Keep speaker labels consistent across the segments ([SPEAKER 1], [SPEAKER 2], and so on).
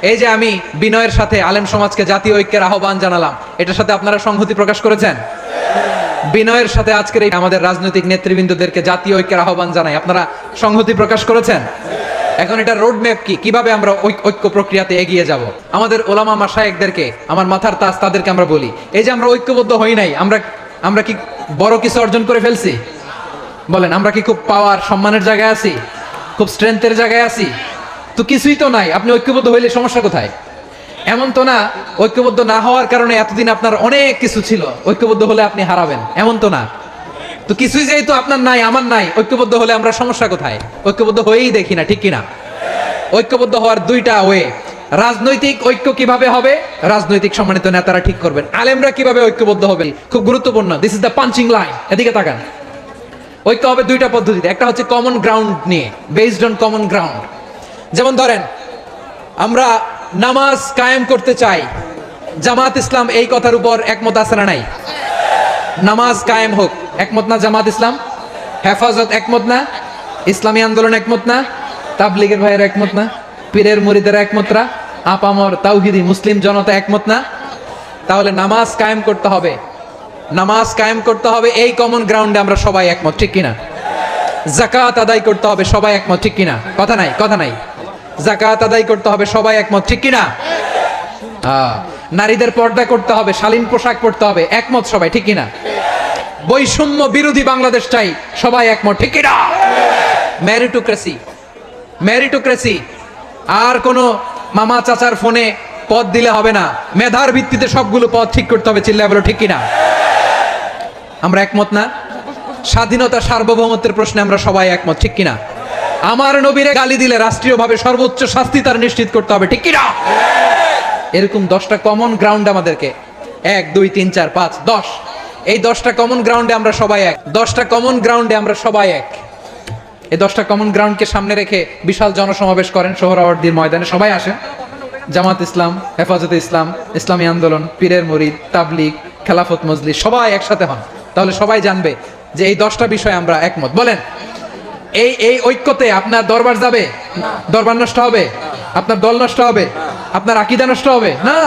[SPEAKER 1] এই যে আমি বিনয়ের সাথে আলেম সমাজকে জাতীয় ঐক্যের আহ্বান জানালাম, এটার সাথে আপনারা সংহতি প্রকাশ করেছেন? বিনয়ের সাথে আজকের এই আমাদের রাজনৈতিক নেতৃবৃন্দদেরকে জাতীয় ঐক্যের আহ্বান জানাই, আপনারা সংহতি প্রকাশ করেছেন? এখন এটা রোড ম্যাপ কি, কিভাবে আমরা ঐক্য প্রক্রিয়াতে এগিয়ে যাব? আমাদের ওলামা মাশায়েখদেরকে, আমার মাথার তাজ তাদেরকে আমরা বলি, এই যে আমরা ঐক্যবদ্ধ হই নাই, আমরা কি বড় কিছু অর্জন করে ফেলছি? বলেন, আমরা কি খুব পাওয়ার সম্মানের জায়গায় আছি? খুব স্ট্রেংথের জায়গায় আছি? তো কিছুই তো নাই। আপনি ঐক্যবদ্ধ হইলে সমস্যা কোথায়? এমন তো না ঐক্যবদ্ধ না হওয়ার কারণে এতদিন আপনার অনেক কিছু ছিল, ঐক্যবদ্ধ হলে আপনি হারাবেন, এমন তো না। তো কিছুই যেহেতু আপনার নাই, আমার নাই, ঐক্যবদ্ধ হলে আমরা সমস্যা কোথায়? ঐক্যবদ্ধ হয়েই দেখি না, ঠিক কিনা? ঐক্যবদ্ধ হওয়ার দুইটা ওয়ে। রাজনৈতিক ঐক্য কিভাবে হবে? রাজনৈতিক সম্মানিত নেতারা ঠিক করবেন। আলেমরা কিভাবে ঐক্যবদ্ধ হবে? খুব গুরুত্বপূর্ণ। This is the punching line. এদিকে তাকান। ঐক্য হবে দুইটা পদ্ধতিতে। একটা হচ্ছে কমন গ্রাউন্ড নিয়ে, বেসড অন কমন গ্রাউন্ড। যেমন ধরেন, আমরা নামাজ কায়েম করতে চাই, জামাত ইসলাম এই কথার উপর একমত আছে না নাই? নামাজ কায়েম হোক, একমত না জামাত ইসলাম? হেফাজত একমত না? ইসলামী আন্দোলন একমত না? তাবলীগের ভাইয়েরা একমত না? পীরের মুরিদেরা একমত না? আপামর তাওহীদি মুসলিম জনতা একমত না? তাহলে নামাজ কায়েম করতে হবে, নামাজ কায়েম করতে হবে, এই কমন গ্রাউন্ডে আমরা সবাই একমত, ঠিক কিনা? যাকাত আদায় করতে হবে, সবাই একমত, ঠিক কিনা? কথা নাই, কথা নাই। যাকাত আদায় করতে হবে, সবাই একমত, ঠিক কিনা? নারীদের পর্দা করতে হবে, শালীন পোশাক পরতে হবে, একমত সবাই, ঠিক কিনা? বৈষম্য বিরোধী বাংলাদেশ চাই, সবাই একমত, ঠিক কিনা? Meritocracy, meritocracy. আর কোনো মামা চাচার ফোনে পদ দিলে হবে না, মেধার ভিত্তিতে সবগুলো পদ ঠিক করতে হবে, চিল্লায় বলো ঠিক কিনা? আমরা একমত না? স্বাধীনতা সার্বভৌমত্বের প্রশ্নে আমরা সবাই একমত, ঠিক কিনা? আমার নবীরে গালি দিলে রাষ্ট্রীয়ভাবে সর্বোচ্চ শাস্তি তার নিশ্চিত করতে হবে, ঠিক কিনা? এরকম 10টা কমন গ্রাউন্ড আমাদেরকে, 1 2 3 4 5 10, এই 10টা কমন গ্রাউন্ডে আমরা সবাই এক। 10টা কমন গ্রাউন্ডে আমরা সবাই এক। এই 10টা কমন গ্রাউন্ডকে সামনে রেখে বিশাল জনসমাবেশ করেন সোহরাওয়ার্দীর ময়দানে, সবাই আসেন। জামাত ইসলাম, হেফাজতে ইসলাম, ইসলামী আন্দোলন, পীরের মুরিদ, তাবলীগ, খেলাফত মজলিস, সবাই একসাথে হন। তাহলে সবাই জানবে যে এই 10টা বিষয়ে আমরা একমত। বলেন, এই ঐক্যতে আপনার দরবার যাবে? দরবার নষ্ট হবে? আপনার দল নষ্ট হবে? আপনার আকীদা নষ্ট হবে না?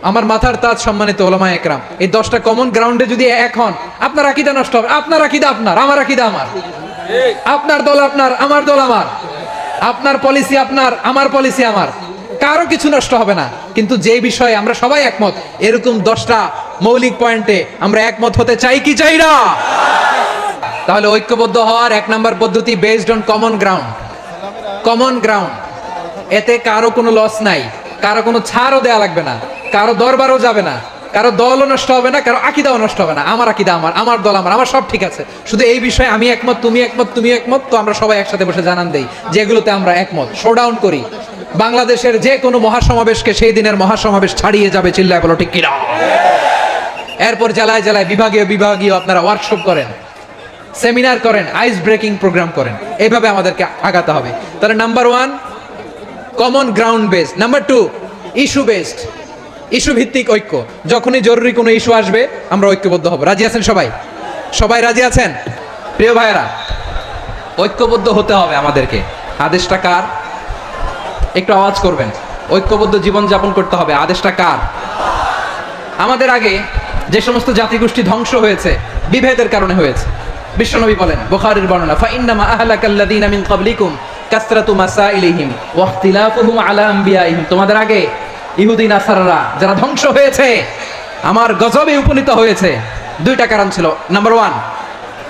[SPEAKER 1] আমার মাথার তাজ সম্মানিত ওলামায়ে একরাম, এই 10টা কমন গ্রাউন্ডে যদি এক হন, আপনার আকীদা নষ্ট হবে? আপনার আকীদা আপনার, আমার আকীদা আমার, আপনার দল আপনার, আমার দল আমার, আপনার পলিসি আপনার, আমার পলিসি আমার, কারো কিছু নষ্ট হবে না। কিন্তু যে বিষয়ে আমরা সবাই একমত, এরকম 10টা মৌলিক পয়েন্টে আমরা একমত হতে চাই কি চাই না? তাহলে ঐক্যবদ্ধ হওয়ার 1 নাম্বার পদ্ধতি based on common ground. Common ground, এতে কারো কোনো লস নাই, কারো কোনো ছাড়ও দেয়া লাগবে না, কারো দরবারও যাবে না, কারো দলও নষ্ট হবে না, কারো আকীদাও নষ্ট হবে না। আমার আকীদা আমার, আমার দল আমার, আমার সব ঠিক আছে। শুধু এই বিষয়ে আমি একমত, তুমি একমত, তুমি একমত, তো আমরা সবাই একসাথে বসে জানান দেই যেগুলোতে আমরা একমত, শোডাউন করি। বাংলাদেশের যে কোনো মহাসমাবেশকে সেই দিনের মহাসমাবেশ ছাড়িয়ে যাবে, চিল্লায় বলো ঠিক কিনা? এরপর জেলায় জেলায় বিভাগীয় বিভাগীয় আপনারা ওয়ার্কশপ করেন, সেমিনার করেন, আইস ব্রেকিং প্রোগ্রাম করেন। এইভাবে আমাদেরকে আগাতে হবে। তাহলে number 1 common ground based. Number 2 issue based, issue ভিত্তিক ঐক্য। যখনই জরুরি কোনো ইস্যু আসবে আমরা ঐক্যবদ্ধ হব। রাজি আছেন সবাই? সবাই রাজি আছেন? প্রিয় ভাইয়েরা, ঐক্যবদ্ধ হতে হবে আমাদেরকে। আদেশটা কার? একটু আওয়াজ করবেন। ঐক্যবদ্ধ জীবন যাপন করতে হবে, আদেশটা কার? আমাদের আগে যে সমস্ত জাতিগোষ্ঠী ধ্বংস হয়েছে বিভেদের কারণে হয়েছে। বিশ্বনবী বলেন, বুখারীর বর্ণনা, ফাইন্নামা আহলাকাল্লাযীনা মিন ক্বাবলিকুম কাসরাতু মাসাইলিহিম ওয়া ইখতিলাফুহুম আলা আম্বিয়াইহিম। তোমাদের আগে ইহুদি নাসারারা যারা ধ্বংস হয়েছে, আমার গজবে উপনীত হয়েছে, 2টা কারণ ছিল। নাম্বার 1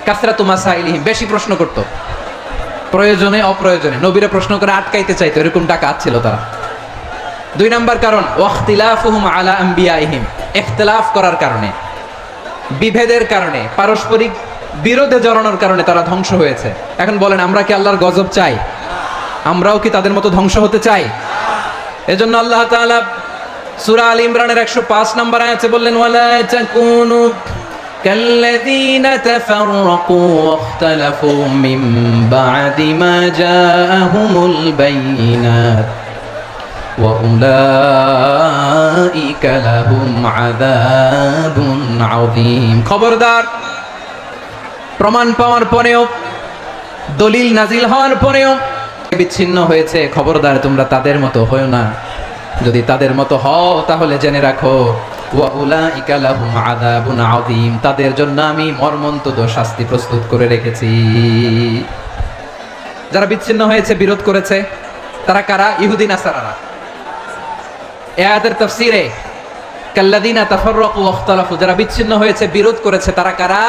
[SPEAKER 1] কাসরাতু মাসাইলিহিম, বেশি প্রশ্ন করত, প্রয়োজনে অপ্রয়োজনে নবীরা প্রশ্ন করে আটকাইতে চাইতো, এরকম ডাকাত ছিল তারা। 2 নাম্বার কারণ ওয়া ইখতিলাফুহুম আলা আম্বিয়াইহিম, ইখতিলাফ করার কারণে, বিভেদের কারণে, পারস্পরিক বিরোধে জড়ানোর কারণে তারা ধ্বংস হয়েছে। এখন বলেন, আমরা কি আল্লাহর গজব চাই? আমরাও কি তাদের মতো ধ্বংস হতে চাই? এজন্য আল্লাহ তাআলা সূরা আল ইমরানের 105 নম্বর আয়াতে বললেন, ওয়ালা তাকুনু কাল্লাযীনা তাফাররাকু ওয়াখতালাফু মিন বা'দি মা জাআহুমুল বাইয়িনাত ওয়া উলাইকা লাহুম আযাবুন আযীম। খবরদার, প্রমাণ পাওয়ার পরেও, দলিল নাজিল হওয়ার পরেও বিচ্ছিন্ন হয়েছে, খবরদার তোমরা তাদের মতো হয়ো না। যদি তাদের মতো হও তাহলে জেনে রাখো ওয়া উলাইকা লাহুম আযাবুন আযীম, তাদের জন্য আমি মর্মন্তুদ শাস্তি প্রস্তুত করে রেখেছি। যারা বিচ্ছিন্ন হয়েছে, বিরোধ করেছে, তারা কারা? ইহুদি নাসারারা। এই আয়াতের তাফসীরে কাল্লাযীনা তাফাররাকু ওয়াখতালাফু, যারা বিচ্ছিন্ন হয়েছে, বিরোধ করেছে, তারা কারা?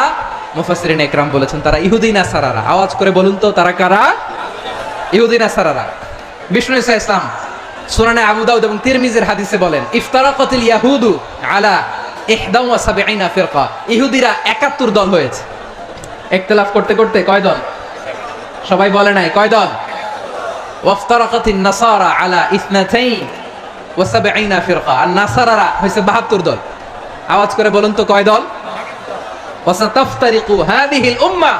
[SPEAKER 1] মুফাসসিরিন ইকরাম বলেছেন তারা ইহুদি নাসারারা। আওয়াজ করে বলুন তো তারা কারা? ইহুদি নাসারারা। বিষ্ণু ঈসা ইসলাম সুনানে আবু দাউদ এবং তিরমিজির হাদিসে বলেন ইফতারাকাতিল ইয়াহুদু আলা 71 ফিরকা, ইহুদিরা 71 দল হয়েছে। ইখতিলাফ করতে করতে কয় দল? সবাই বলে নাই কয় দল? ওয়াফতারাকাতিন নাসারা আলা 72 ফিরকা, আর নাসারারা হইছে 72 দল। আওয়াজ করে বলুন তো কয় দল? ওয়াসাতাফতারিকু হাদিহিল উম্মাহ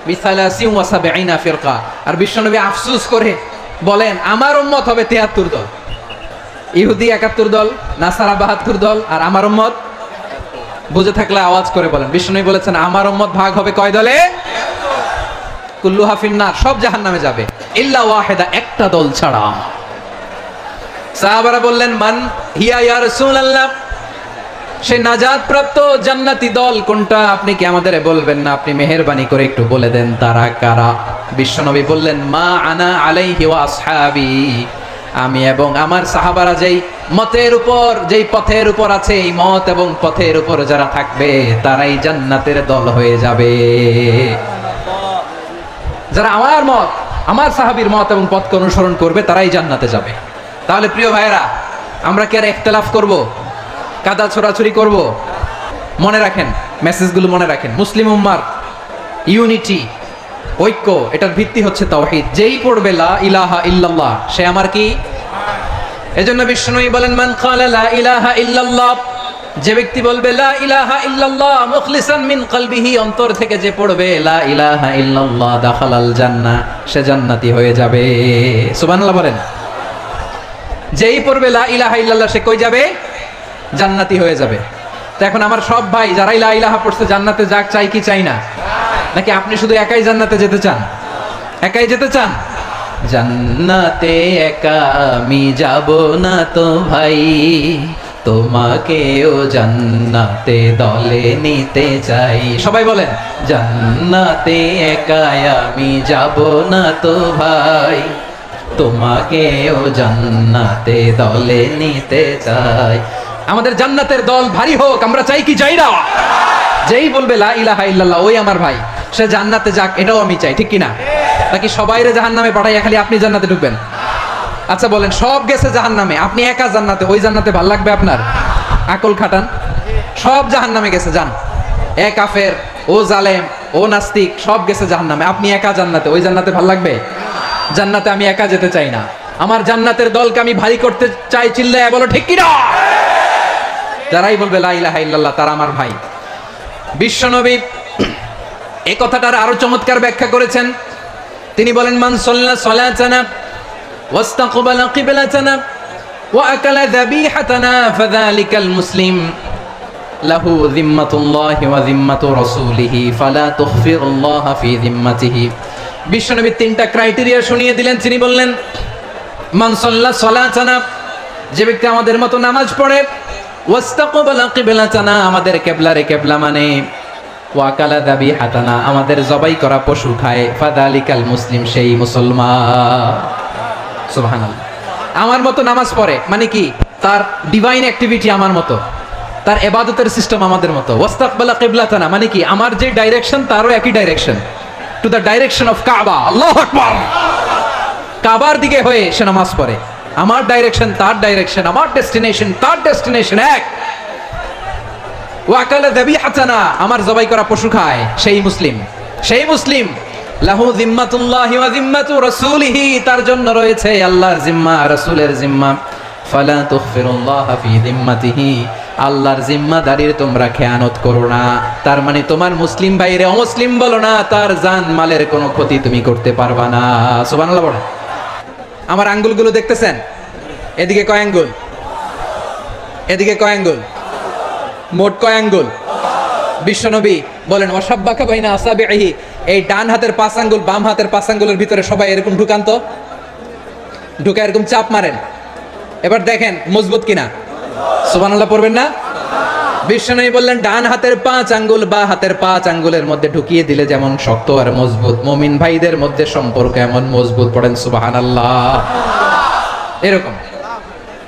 [SPEAKER 1] বি73 ফিরকা। আর বিশ্বনবী আফসোস করে বলেন আমার উম্মত হবে 73 দল। ইহুদি 71 দল, নাসারা 72 দল, আর আমার উম্মত, বুঝে থাকলে আওয়াজ করে বলেন। বিশ্বনবী বলেছেন আমার উম্মত ভাগ হবে কয় দলে? কুল্লুহা ফিন্নার, সব জাহান্নামে যাবে ইল্লা ওয়াহিদা, একটা দল ছাড়া। সাহাবারা বললেন মান হিয়া ইয়া রাসূলুল্লাহ, সেই নাজাত প্রাপ্ত জান্নাতি দল কোনটা? আপনি কি আমাদের বলবেন না? আপনি মেহেরবানি করে একটু বলে দেন তারা কারা। বিশ্বনবী বললেন মা আনা আলাইহি ওয়া আসহাবি, আমি এবং আমার সাহাবারা যেই মতের উপর, যেই পথের উপর আছে, এই মত এবং পথের উপর যারা থাকবে তারাই জান্নাতের দল হয়ে যাবে। যারা আমার মত, আমার সাহাবীর মত এবং পথকে অনুসরণ করবে তারাই জান্নাতে যাবে। তাহলে প্রিয় ভাইয়েরা, আমরা কি আর ইখতিলাফ করব? কাদা ছোড়াছুরি করব? মনে রাখেন, মেসেজগুলো মনে রাখেন। মুসলিম উম্মার ইউনিটি, ঐক্য, এটার ভিত্তি হচ্ছে তাওহীদ। যেই পড়বে লা ইলাহা ইল্লাল্লাহ সে আমার কি? এজন্য বিষ্ণুই বলেন মান ক্বালা লা ইলাহা ইল্লাল্লাহ, যে ব্যক্তি বলবে লা ইলাহা ইল্লাল্লাহ মুখলিসান মিন কলবিহি, অন্তর থেকে যে পড়বে লা ইলাহা ইল্লাল্লাহ দাখালাল জান্নাহ, সে জান্নাতি হয়ে যাবে। সুবহানাল্লাহ বলেন। যেই পড়বে লা ইলাহা ইল্লাল্লাহ সে কই যাবে? জান্নাতি হয়ে যাবে। তো এখন আমার সব ভাই যারাই লা ইলাহা পড়ছে জান্নাতে যাক, চাই কি চাই না? নাকি আপনি শুধু একাই জান্নাতে যেতে চান? একাই যেতে চান? জান্নাতে একা আমি যাব না তো ভাই, তোমাকেও জান্নাতে দলে নিতে চাই। সবাই বলেন জান্নাতে একা আমি যাব না তো ভাই, তোমাকেও জান্নাতে দলে নিতে চাই। আমাদের জান্নাতের দল ভারী হোক, আমরা চাই কি চাই না? যেই বলবে লা ইলাহা ইল্লাল্লাহ ওই আমার ভাই, সে জান্নাতে যাক, এটাও আমি চাই, ঠিক কি না? নাকি সবাইরে জাহান্নামে পাঠাইয়া খালি আপনি জান্নাতে ঢুকবেন? আচ্ছা বলেন, সব গেছে জাহান্নামে, আপনি একা জান্নাতে, ওই জান্নাতে ভাল লাগবে আপনার? আকল খাটান। সব জাহান্নামে গেছে, যান। এ কাফের, ও জালেম, ও নাস্তিক, সব গেছে জাহান্নামে, আপনি একা জান্নাতে, ওই জান্নাতে ভাল লাগবে? জান্নাতে আমি একা যেতে চাই না, আমার জান্নাতের দলকে আমি ভারী করতে চাই। চিল্লায় বলো ঠিক কি না? যারাই বলবে লা ইলাহা ইল্লাল্লাহ তারা আমার ভাই। বিশ্বনবী এই কথাটার আরো চমৎকার ব্যাখ্যা করেছেন। তিনি বলেন মান সাল্লা সালাতানা ওয়াস্তাকবালা কিবলাতানা ওয়া আকালা যাবিহাতানা ফাযালিকাল মুসলিম লাহু যিম্মাতুল্লাহি ওয়া যিম্মাতু রাসূলিহি ফালা তুখফিরুল্লাহ ফি যিম্মাতিহি। বিশ্বনবী তিনটা ক্রাইটেরিয়া শুনিয়ে দিলেন। তিনি বললেন মান সাল্লা সালাতানা, যে ব্যক্তি আমাদের মতো নামাজ পড়ে, ওয়াস্তাকবালা কিবলাতানা, আমাদের কিবলারে কিবলা মানে, ওয়াকালা যাবিহাতানা, আমাদের জবাই করা পশু খায়, ফাযালিকাল মুসলিম, সেই মুসলমান। সুবহানাল্লাহ। আমার মতো নামাজ পড়ে মানে কি? তার ডিভাইন অ্যাক্টিভিটি আমার মতো, তার ইবাদতের সিস্টেম আমাদের মতো। ওয়াস্তাকবালা কিবলাতানা মানে কি? আমার যে ডাইরেকশন তারও একই direction, to the direction of কাবা। আল্লাহু আকবার। কাবার দিকে হয়ে সে নামাজ পড়ে। আমার ডাইরেকশন তার ডাইরেকশন, আমার ডেস্টিনেশন তার ডেস্টিনেশন এক। ওয়াকালা যাবিহাতানা, আমার জবাই করা পশু খায়, সেই মুসলিম। সেই মুসলিম লাহু যিম্মাতুল্লাহি ওয়া যিম্মাতু রাসূলিহি, তার জন্য রয়েছে আল্লাহর জিম্মা, রাসূলের জিম্মা। ফালা তুখফিরুল্লাহ ফি যিম্মাতিহি, আল্লাহর জিম্মাদারির তোমরা খেয়ানত করো না। তার মানে তোমার মুসলিম ভাইরে অমুসলিম বলো না, তার জান মালের কোনো ক্ষতি তুমি করতে পারবা না। সুবহানাল্লাহ বলেন। আমার আঙ্গুলগুলো দেখতেছেন? এদিকে কয় আঙ্গুল? এদিকে কয় আঙ্গুল? মোট কয় আঙ্গুল? বিশ্বনবী বলেন ওয়াসাব্বাকা বাইনা আসাবিহি, এই ডান হাতের 5 আঙ্গুল বাম হাতের 5 আঙ্গুলের ভিতরে সবাই এরকম ঢুকান তো, ঢুকে এরকম চাপ মারেন। এবার দেখেন মজবুত কিনা, সুবহানাল্লাহ পড়বেন না? বিশ্বনবী বললেন ডান হাতের 5 আঙ্গুল বা হাতের 5 আঙ্গুলের মধ্যে ঢুকিয়ে দিলে যেমন শক্ত আর মজবুত, মুমিন ভাইদের মধ্যে সম্পর্ক এমন মজবুত। পড়েন সুবহানাল্লাহ। এরকম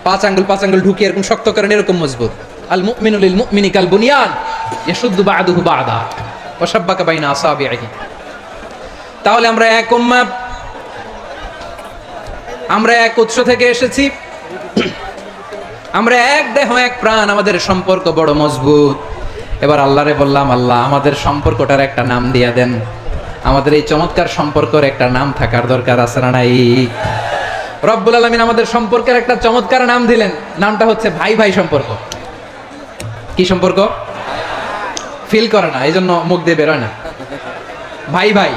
[SPEAKER 1] 5 আঙ্গুল ঢুকিয়ে এরকম শক্ত করেন, এরকম মজবুত। আল মুমিনু লিল মুমিনি কাল বুনিয়ান ইয়াশুদ্দু বা'দুহু বা'দা ওয়া শাব্বাকা বাইনা আসাবিহি। তাহলে আমরা এক উম্মাহ, আমরা এক উৎস থেকে এসেছি, আমরা এক দেহ এক প্রাণ, আমাদের সম্পর্ক বড় মজবুত। এবার আল্লাহরে বললাম, আল্লাহ আমাদের সম্পর্কটার একটা নাম দিয়া দেন। আমাদের এই চমৎকার সম্পর্কের একটা নাম থাকার দরকার আছে না নাই? রব্বুল আলামিন আমাদের সম্পর্কের একটা চমৎকার নাম দিলেন, নামটা হচ্ছে ভাই ভাই সম্পর্ক। কি সম্পর্ক? ফিল করে না, এই জন্য মুখ দিয়ে বেরোয় না। ভাই ভাই।